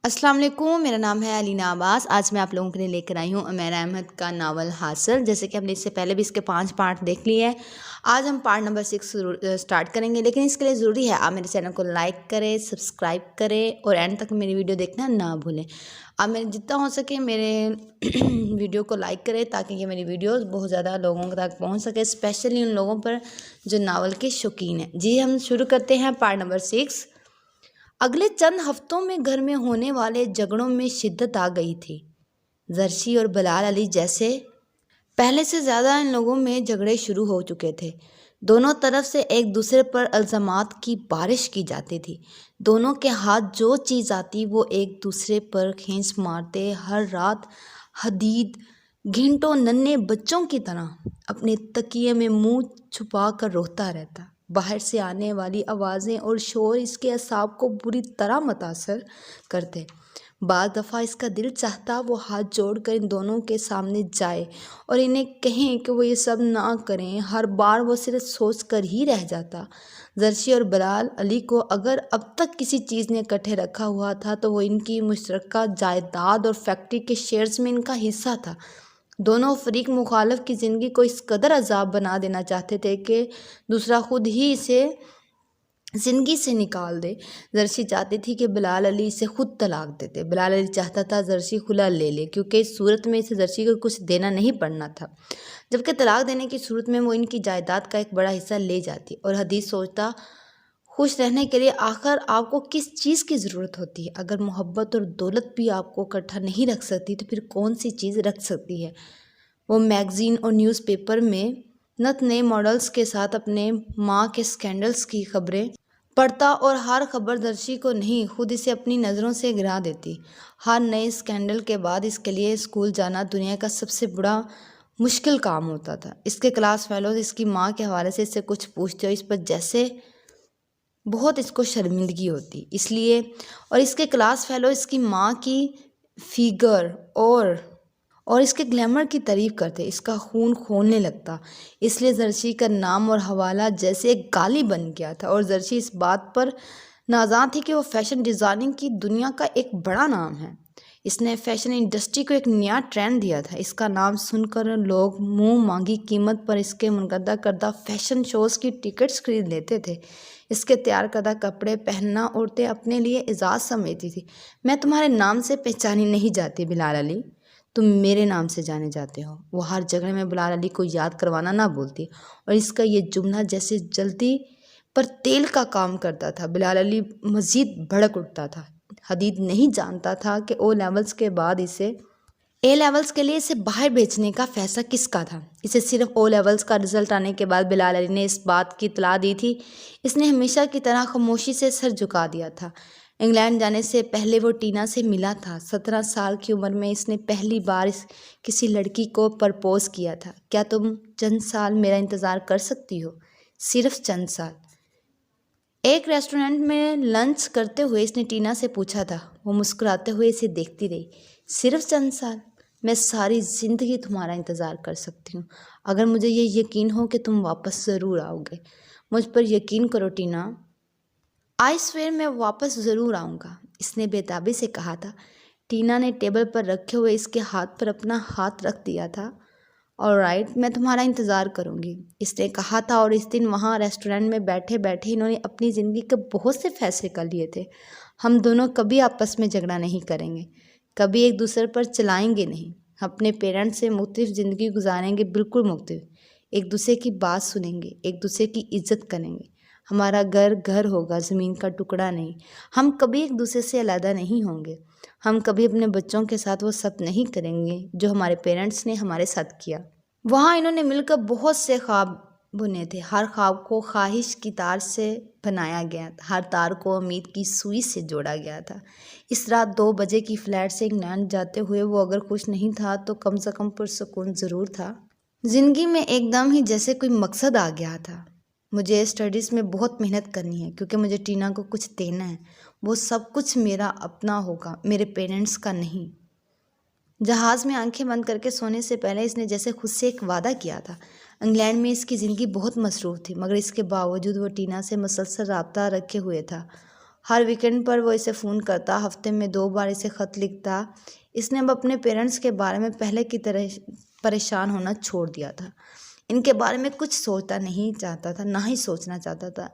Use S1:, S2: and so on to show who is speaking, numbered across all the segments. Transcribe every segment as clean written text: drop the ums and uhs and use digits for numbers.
S1: السلام علیکم، میرا نام ہے علینا عباس۔ آج میں آپ لوگوں کے لیے لے کر آئی ہوں عمیر احمد کا ناول حاصل۔ جیسے کہ ہم نے اس سے پہلے بھی اس کے 5 پارٹ دیکھ لیے ہیں۔ آج ہم پارٹ نمبر 6 سٹارٹ کریں گے، لیکن اس کے لیے ضروری ہے آپ میرے چینل کو لائک کریں، سبسکرائب کریں اور اینڈ تک میری ویڈیو دیکھنا نہ بھولیں۔ آپ میرے جتنا ہو سکے میرے ویڈیو کو لائک کریں تاکہ یہ میری ویڈیوز بہت زیادہ لوگوں تک پہنچ سکے، اسپیشلی ان لوگوں پر جو ناول کے شوقین ہیں۔ جی ہم شروع کرتے ہیں پارٹ نمبر 6۔ اگلے چند ہفتوں میں گھر میں ہونے والے جھگڑوں میں شدت آ گئی تھی۔ زرشی اور بلال علی جیسے پہلے سے زیادہ ان لوگوں میں جھگڑے شروع ہو چکے تھے۔ دونوں طرف سے ایک دوسرے پر الزامات کی بارش کی جاتی تھی۔ دونوں کے ہاتھ جو چیز آتی وہ ایک دوسرے پر کھینچ مارتے۔ ہر رات حدید گھنٹوں ننھے بچوں کی طرح اپنے تکیے میں منہ چھپا کر روتا رہتا۔ باہر سے آنے والی آوازیں اور شور اس کے اعصاب کو بری طرح متاثر کرتے۔ بعض دفعہ اس کا دل چاہتا وہ ہاتھ جوڑ کر ان دونوں کے سامنے جائے اور انہیں کہیں کہ وہ یہ سب نہ کریں۔ ہر بار وہ صرف سوچ کر ہی رہ جاتا۔ زرشی اور بلال علی کو اگر اب تک کسی چیز نے اکٹھے رکھا ہوا تھا تو وہ ان کی مشترکہ جائیداد اور فیکٹری کے شیئرز میں ان کا حصہ تھا۔ دونوں فریق مخالف کی زندگی کو اس قدر عذاب بنا دینا چاہتے تھے کہ دوسرا خود ہی اسے زندگی سے نکال دے۔ زرشی چاہتی تھی کہ بلال علی اسے خود طلاق دیتے۔ بلال علی چاہتا تھا زرشی خلا لے لے کیونکہ اس صورت میں اسے زرشی کو کچھ دینا نہیں پڑنا تھا، جبکہ طلاق دینے کی صورت میں وہ ان کی جائیداد کا ایک بڑا حصہ لے جاتی۔ اور حدید سوچتا خوش رہنے کے لیے آخر آپ کو کس چیز کی ضرورت ہوتی ہے؟ اگر محبت اور دولت بھی آپ کو اکٹھا نہیں رکھ سکتی تو پھر کون سی چیز رکھ سکتی ہے؟ وہ میگزین اور نیوز پیپر میں نت نئے ماڈلز کے ساتھ اپنے ماں کے سکینڈلز کی خبریں پڑھتا اور ہر خبر زرشی کو نہیں خود اسے اپنی نظروں سے گرا دیتی۔ ہر نئے سکینڈل کے بعد اس کے لیے اسکول جانا دنیا کا سب سے بڑا مشکل کام ہوتا تھا۔ اس کے کلاس فیلوز اس کی ماں کے حوالے سے اس سے کچھ پوچھتے اور اس پر جیسے بہت اس کو شرمندگی ہوتی، اس لیے اور اس کے کلاس فیلو اس کی ماں کی فیگر اور اس کے گلیمر کی تعریف کرتے۔ اس کا خون کھولنے لگتا، اس لیے زرشی کا نام اور حوالہ جیسے ایک گالی بن گیا تھا۔ اور زرشی اس بات پر نازاں تھی کہ وہ فیشن ڈیزائننگ کی دنیا کا ایک بڑا نام ہے۔ اس نے فیشن انڈسٹری کو ایک نیا ٹرینڈ دیا تھا۔ اس کا نام سن کر لوگ منہ مانگی قیمت پر اس کے منعقدہ کردہ فیشن شوز کی ٹکٹس خرید لیتے تھے۔ اس کے تیار کردہ کپڑے پہننا عورتیں اپنے لیے اعزاز سمجھتی تھی۔ میں تمہارے نام سے پہچانی نہیں جاتی بلال علی، تم میرے نام سے جانے جاتے ہو۔ وہ ہر جگہ میں بلال علی کو یاد کروانا نہ بولتی اور اس کا یہ جملہ جیسے جلدی پر تیل کا کام کرتا تھا۔ بلال علی مزید بھڑک اٹھتا تھا۔ حدید نہیں جانتا تھا کہ او لیولز کے بعد اے لیولز کے لیے اسے باہر بھیجنے کا فیصلہ کس کا تھا۔ اسے صرف او لیولز کا رزلٹ آنے کے بعد بلال علی نے اس بات کی اطلاع دی تھی۔ اس نے ہمیشہ کی طرح خاموشی سے سر جھکا دیا تھا۔ انگلینڈ جانے سے پہلے وہ ٹینا سے ملا تھا۔ 17 سال کی عمر میں اس نے پہلی بار کسی لڑکی کو پرپوز کیا تھا۔ کیا تم چند سال میرا انتظار کر سکتی ہو؟ صرف چند سال؟ ایک ریسٹورنٹ میں لنچ کرتے ہوئے اس نے ٹینا سے پوچھا تھا۔ وہ مسکراتے ہوئے اسے دیکھتی رہی۔ صرف چند سال؟ میں ساری زندگی تمہارا انتظار کر سکتی ہوں اگر مجھے یہ یقین ہو کہ تم واپس ضرور آؤ گے۔ مجھ پر یقین کرو ٹینا، آئی سویئر میں واپس ضرور آؤں گا، اس نے بے تابی سے کہا تھا۔ ٹینا نے ٹیبل پر رکھے ہوئے اس کے ہاتھ پر اپنا ہاتھ رکھ دیا تھا۔ آلرائٹ، میں تمہارا انتظار کروں گی، اس نے کہا تھا۔ اور اس دن وہاں ریسٹورنٹ میں بیٹھے بیٹھے انہوں نے اپنی زندگی کے بہت سے فیصلے کر لیے تھے۔ ہم دونوں کبھی آپس میں جھگڑا نہیں کریں گے، کبھی ایک دوسرے پر چلائیں گے نہیں، اپنے پیرنٹس سے مختلف زندگی گزاریں گے، بالکل مختلف، ایک دوسرے کی بات سنیں گے، ایک دوسرے کی عزت کریں گے۔ ہمارا گھر گھر ہوگا، زمین کا ٹکڑا نہیں۔ ہم کبھی ایک دوسرے سے علیحدہ نہیں ہوں گے۔ ہم کبھی اپنے بچوں کے ساتھ وہ سب نہیں کریں گے جو ہمارے پیرنٹس نے ہمارے ساتھ کیا۔ وہاں انہوں نے مل کر بہت سے خواب بنے تھے۔ ہر خواب کو خواہش کی تار سے بنایا گیا تھا، ہر تار کو امید کی سوئی سے جوڑا گیا تھا۔ اس رات 2 بجے کی فلائٹ سے انگلینڈ جاتے ہوئے وہ اگر خوش نہیں تھا تو کم سے کم پرسکون ضرور تھا۔ زندگی میں ایک دم ہی جیسے کوئی مقصد آ گیا تھا۔ مجھے اسٹڈیز میں بہت محنت کرنی ہے کیونکہ مجھے ٹینا کو کچھ دینا ہے۔ وہ سب کچھ میرا اپنا ہوگا، میرے پیرنٹس کا نہیں۔ جہاز میں آنکھیں بند کر کے سونے سے پہلے اس نے جیسے خود سے ایک وعدہ کیا تھا۔ انگلینڈ میں اس کی زندگی بہت مصروف تھی، مگر اس کے باوجود وہ ٹینا سے مسلسل رابطہ رکھے ہوئے تھا۔ ہر ویکنڈ پر وہ اسے فون کرتا، ہفتے میں 2 بار اسے خط لکھتا۔ اس نے اب اپنے پیرنٹس کے بارے میں پہلے کی طرح پریشان ہونا چھوڑ دیا تھا۔ ان کے بارے میں کچھ سوچتا نہیں چاہتا تھا، نہ ہی سوچنا چاہتا تھا،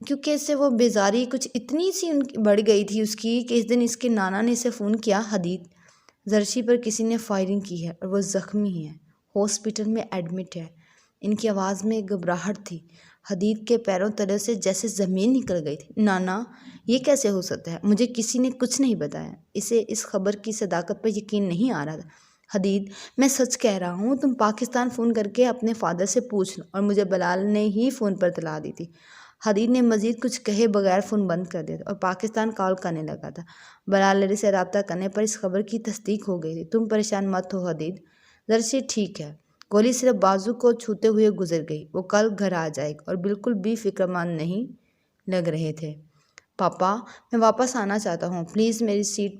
S1: کیونکہ اس سے وہ بیزاری کچھ اتنی سی بڑھ گئی تھی اس کی کہ اس دن اس کے نانا نے اسے فون کیا، حدید، زرشی پر کسی نے فائرنگ کی ہے اور وہ زخمی ہے، ہاسپٹل میں ایڈمٹ ہے۔ ان کی آواز میں گھبراہٹ تھی، حدید کے پیروں تلے سے جیسے زمین نکل گئی تھی۔ نانا، یہ کیسے ہو سکتا ہے؟ مجھے کسی نے کچھ نہیں بتایا۔ اسے اس خبر کی صداقت پر یقین نہیں آ رہا تھا۔ حدید، میں سچ کہہ رہا ہوں، تم پاکستان فون کر کے اپنے فادر سے پوچھ لو، اور مجھے بلال نے ہی فون پر اطلاع دی تھی۔ حدید نے مزید کچھ کہے بغیر فون بند کر دیا اور پاکستان کال کرنے لگا تھا۔ بلال علی سے رابطہ کرنے پر اس خبر کی تصدیق ہو گئی تھی۔ تم پریشان مت ہو حدید، زرشی ٹھیک ہے۔ گولی صرف بازو کو چھوتے ہوئے گزر گئی۔ وہ کل گھر آ جائے گا، اور بالکل بھی فکر مند نہیں لگ رہے تھے۔ پاپا، میں واپس آنا چاہتا ہوں، پلیز میری سیٹ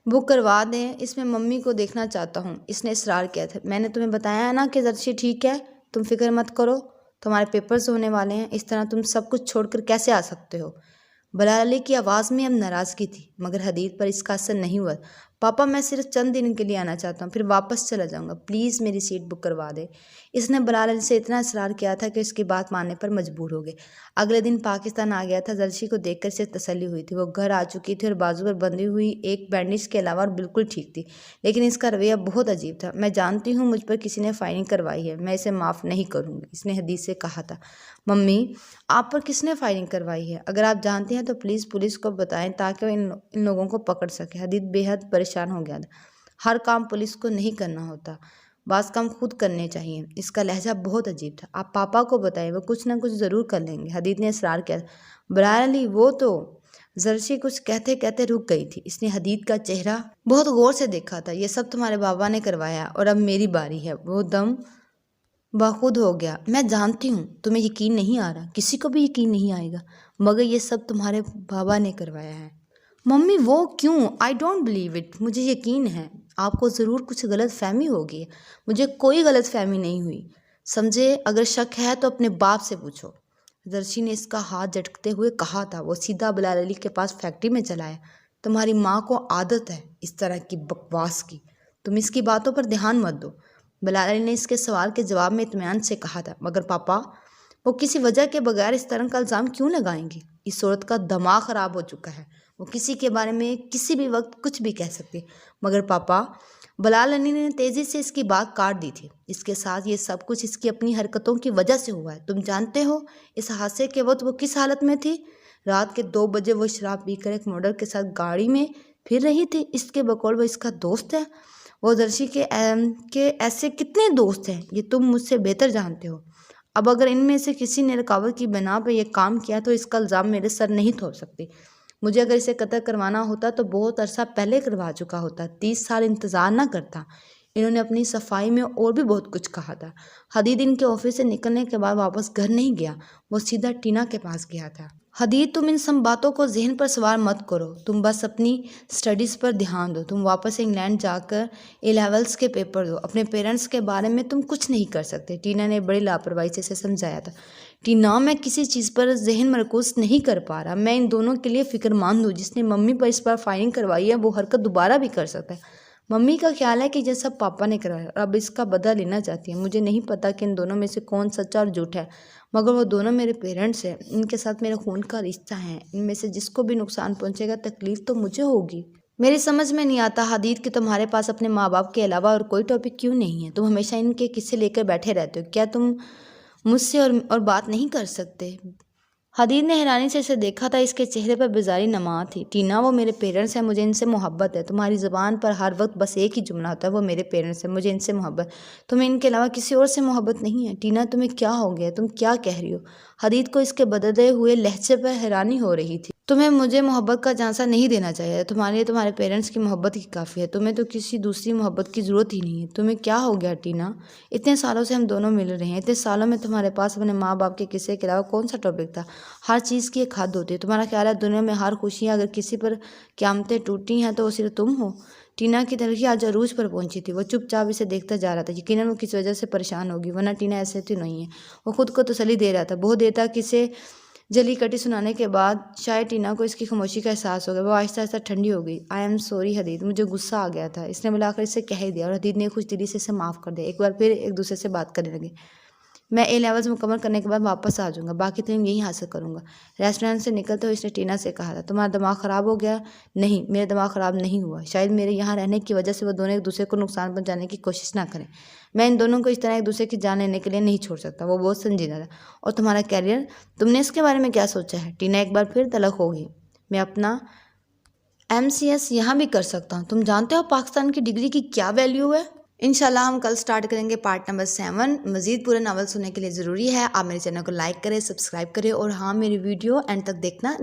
S1: بک کروا دیں، اس میں ممی کو دیکھنا چاہتا ہوں، اس نے اصرار کیا تھا۔ میں نے تمہیں بتایا ہے نا کہ زرشی ٹھیک ہے، تم فکر مت کرو، تمہارے پیپرز ہونے والے ہیں، اس طرح تم سب کچھ چھوڑ کر کیسے آ سکتے ہو؟ بلال علی کی آواز میں اب ناراضگی تھی، مگر حدید پر اس کا اثر نہیں ہوا۔ پاپا، میں صرف چند دن کے لیے آنا چاہتا ہوں، پھر واپس چلا جاؤں گا، پلیز میری سیٹ بک کروا دے۔ اس نے بلال علی سے اتنا اصرار کیا تھا کہ اس کی بات ماننے پر مجبور ہو گئے۔ اگلے دن پاکستان آ گیا تھا۔ زرشی کو دیکھ کر اسے تسلی ہوئی تھی۔ وہ گھر آ چکی تھی اور بازو پر بندھی ہوئی ایک بینڈیج کے علاوہ اور بالکل ٹھیک تھی، لیکن اس کا رویہ بہت عجیب تھا۔ میں جانتی ہوں مجھ پر کسی نے فائرنگ کروائی ہے، میں اسے معاف نہیں کروں گی، اس نے حدید سے کہا تھا۔ ممی، آپ پر کس نے فائرنگ کروائی ہے؟ اگر آپ جانتے ہیں تو پلیز پولیس کو بتائیں تاکہ وہ ان لوگوں کو پکڑ سکے۔ حدید بے حد پریشان ہو گیا تھا۔ ہر کام پولیس کو نہیں کرنا ہوتا، بعض کام خود کرنے چاہیے۔ اس کا لہجہ بہت عجیب تھا۔ آپ پاپا کو بتائیں، وہ کچھ نہ کچھ ضرور کر لیں گے، حدید نے اصرار کیا۔ بلال علی، وہ تو… زرشی کچھ کہتے کہتے رک گئی تھی۔ اس نے حدید کا چہرہ بہت غور سے دیکھا تھا۔ یہ سب تمہارے بابا نے کروایا اور اب میری باری ہے۔ وہ دم باخود ہو گیا۔ میں جانتی ہوں تمہیں یقین نہیں آ رہا، کسی کو بھی یقین نہیں آئے گا، مگر یہ سب تمہارے بابا نے کروایا ہے۔ ممی، وہ کیوں؟ I don't believe it. مجھے یقین ہے آپ کو ضرور کچھ غلط فہمی ہوگی۔ مجھے کوئی غلط فہمی نہیں ہوئی، سمجھے؟ اگر شک ہے تو اپنے باپ سے پوچھو۔ زرشی نے اس کا ہاتھ جھٹکتے ہوئے کہا تھا۔ وہ سیدھا بلال علی کے پاس فیکٹری میں چلا آیا۔ تمہاری ماں کو عادت ہے اس طرح کی بکواس کی، تم اس کی باتوں پر دھیان مت دو، بلال علی نے اس کے سوال کے جواب میں اطمینان سے کہا تھا۔ مگر پاپا، وہ کسی وجہ کے بغیر اس طرح کا الزام کیوں لگائیں گے؟ اس عورت کا دماغ خراب ہو چکا ہے، وہ کسی کے بارے میں کسی بھی وقت کچھ بھی کہہ سکتی۔ مگر پاپا، بلال علی نے تیزی سے اس کی بات کاٹ دی تھی، اس کے ساتھ یہ سب کچھ اس کی اپنی حرکتوں کی وجہ سے ہوا ہے۔ تم جانتے ہو اس حادثے کے وقت وہ کس حالت میں تھی؟ رات کے 2 بجے وہ شراب پی کر ایک ماڈل کے ساتھ گاڑی میں پھر رہی تھی۔ اس کے بقول وہ اس کا دوست ہے۔ وہ زرشی کے ایسے کتنے دوست ہیں یہ تم مجھ سے بہتر جانتے ہو۔ اب اگر ان میں سے کسی نے رکاوٹ کی بنا پہ یہ کام کیا تو اس کا الزام میرے سر نہیں تھوپ سکتی۔ مجھے اگر اسے قتل کروانا ہوتا تو بہت عرصہ پہلے کروا چکا ہوتا، 30 سال انتظار نہ کرتا۔ انہوں نے اپنی صفائی میں اور بھی بہت کچھ کہا تھا۔ حدید ان کے آفس سے نکلنے کے بعد واپس گھر نہیں گیا، وہ سیدھا ٹینا کے پاس گیا تھا۔ حدید، تم ان سب باتوں کو ذہن پر سوار مت کرو، تم بس اپنی اسٹڈیز پر دھیان دو۔ تم واپس انگلینڈ جا کر A-لیولز کے پیپر دو، اپنے پیرنٹس کے بارے میں تم کچھ نہیں کر سکتے، ٹینا نے بڑی لاپرواہی سے اسے سمجھایا تھا۔ ٹینا، میں کسی چیز پر ذہن مرکوز نہیں کر پا رہا، میں ان دونوں کے لیے فکر مند ہوں۔ جس نے ممی پر اس بار فائرنگ کروائی ہے وہ حرکت دوبارہ بھی کر سکتا ہے۔ ممی کا خیال ہے کہ یہ سب پاپا نے کروایا اور اب اس کا بدلہ لینا چاہتی ہے۔ مجھے نہیں پتا کہ ان دونوں میں سے کون سچا اور جھوٹا ہے، مگر وہ دونوں میرے پیرنٹس ہیں، ان کے ساتھ میرے خون کا رشتہ ہے، ان میں سے جس کو بھی نقصان پہنچے گا تکلیف تو مجھے ہوگی۔ میری سمجھ میں نہیں آتا حدید کہ تمہارے پاس اپنے ماں باپ کے علاوہ اور کوئی ٹاپک کیوں نہیں ہے؟ تم ہمیشہ ان کے قصے لے کر بیٹھے رہتے ہو، کیا تم مجھ سے اور بات نہیں کر سکتے؟ حدید نے حیرانی سے اسے دیکھا تھا، اس کے چہرے پر بیزاری نما تھی۔ ٹینا، وہ میرے پیرنٹس ہیں، مجھے ان سے محبت ہے۔ تمہاری زبان پر ہر وقت بس ایک ہی جملہ ہوتا ہے، وہ میرے پیرنٹس ہیں، مجھے ان سے محبت۔ تمہیں ان کے علاوہ کسی اور سے محبت نہیں ہے؟ ٹینا، تمہیں کیا ہو گیا؟ تم کیا کہہ رہی ہو؟ حدید کو اس کے بدلے ہوئے لہجے پر حیرانی ہو رہی تھی۔ تمہیں مجھے محبت کا جھانسا نہیں دینا چاہیے، تمہارے لیے تمہارے پیرنٹس کی محبت ہی کافی ہے، تمہیں تو کسی دوسری محبت کی ضرورت ہی نہیں ہے۔ تمہیں کیا ہو گیا ٹینا؟ اتنے سالوں سے ہم دونوں مل رہے ہیں، اتنے سالوں میں تمہارے پاس اپنے ماں باپ کے قصے کے علاوہ کون سا ٹاپک تھا؟ ہر چیز کی ایک حد ہوتی ہے، تمہارا خیال ہے دنیا میں ہر خوشیاں اگر کسی پر قیامتیں ٹوٹی ہیں تو وہ صرف تم ہو؟ ٹینا کی تلخی آج عروج پر پہنچی تھی، وہ چپ چاپ اسے دیکھتا جا رہا تھا۔ یقیناً وہ کسی وجہ سے پریشان ہوگی، ورنہ ٹینا ایسے تو نہیں ہے۔ وہ خود کو تسلی دے رہا تھا۔ بہت دیر تک اسے جلی کٹی سنانے کے بعد شاید ٹینا کو اس کی خاموشی کا احساس ہو گیا. وہ آہستہ آہستہ ٹھنڈی ہو گئی. آئی ایم سوری حدید, مجھے غصہ آ گیا تھا. اس نے بلا کر اسے کہہ ہی دیا اور حدید نے خوش دلی سے اسے معاف کر دیا. ایک بار پھر ایک دوسرے سے بات کرنے لگے. میں اے لیولز مکمل کرنے کے بعد واپس آ جاؤں گا, باقی تعلیم یہی حاصل کروں گا. ریسٹورینٹ سے نکلتے ہوئے اس نے ٹینا سے کہا تھا, تمہارا دماغ خراب ہو گیا؟ نہیں, میرا دماغ خراب نہیں ہوا. شاید میرے یہاں رہنے کی وجہ سے وہ دونوں ایک دوسرے کو نقصان پہنچانے کی کوشش نہ کریں. میں ان دونوں کو اس طرح ایک دوسرے کی جان لینے کے لیے نہیں چھوڑ سکتا. وہ بہت سنجیدہ تھا. اور تمہارا کیریئر, تم نے اس کے بارے میں کیا سوچا ہے؟ ٹینا ایک بار پھر تلخ ہو گئی. میں اپنا MCS یہاں بھی کر سکتا ہوں. تم جانتے ہو پاکستان کی ڈگری کی کیا ویلیو ہے؟ انشاءاللہ ہم کل سٹارٹ کریں گے پارٹ نمبر 7. مزید پورا ناول سننے کے لیے ضروری ہے آپ میرے چینل کو لائک کریں, سبسکرائب کریں اور ہاں میری ویڈیو اینڈ تک دیکھنا